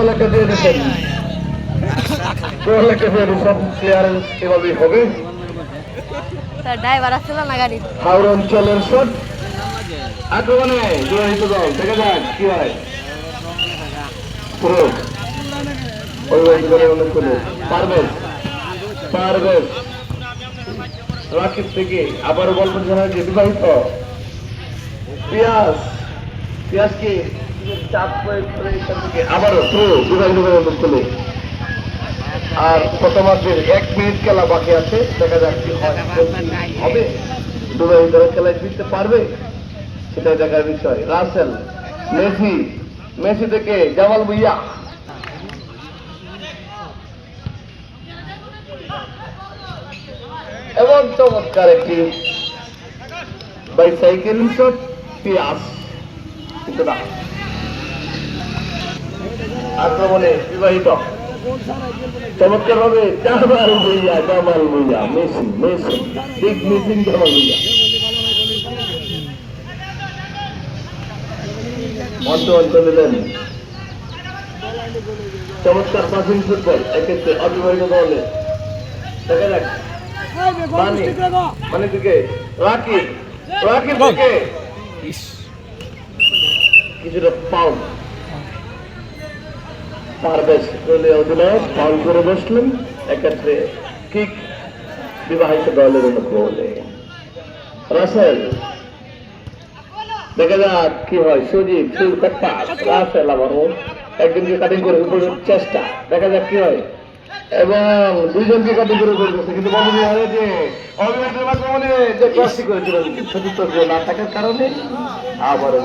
গোলাকে দিয়ে দিচ্ছেন, গোলাকে দিয়ে দিচ্ছেন, ক্লিয়ারেন্স এভাবেই হবে। ড্রাইভার আসছিল না গাড়ি। হাওড়া অঞ্চলের শট আক্রমণে বিবাহিত দল, দেখা যাক কি হয়। পুরো অবিবাহিত দলের অনুকূলে পারভেজ, পারভেজ রাকিব থেকে আবারও বল করছে না যে বিবাহিত পিয়াস, পিয়াসকে চাপ প্রয়োগ করে এখান থেকে আবারও থ্রো বিবাহিত দলের অনুকূলে। আর প্রথমার্ধের 1 মিনিট খেলা বাকি আছে, দেখা যাক কি হয়, হবে দুবাই দলের খেলায় জিততে পারবে সেটা দেখার বিষয়। রাসেল, মেসি, মেসি থেকে জামাল ভুইয়া, এবং চমৎকার একটি বাইসাইকেল শট পিয়াস, কিন্তু না, আক্রমণে বিবাহিত চমৎকার ভাবে Jamal Bhuyan, Jamal Bhuyan, Messi, Messi big missing Jamal Bhuyan মঞ্চ অঞ্চলে দেন। চমৎকার পাসিং ফুটবল এক্ষেত্রে অবিবাহিত দলে, দেখা যাক মানে থেকে রাকিব, রাকিব থেকে কিছুটা পাউল, পারভেজ দলীয় অধিনায়ক ফাউল করে বসলেন, এক্ষেত্রে কিক বিবাহিত দলের অনুকূলে। রাসেল, দেখা যাক কি হয়। সুজিব, রাসেল আবারও একজনকে কাটিং করে চেষ্টা, দেখা যাক কি হয়, এবং দুইজনকে কাটিং করে করতেছে, কিন্তু বলা হয় যে অবিবাহিতের মাধ্যমে যে ক্রসটি করেছিল সতীর্থ না থাকার কারণে আবারও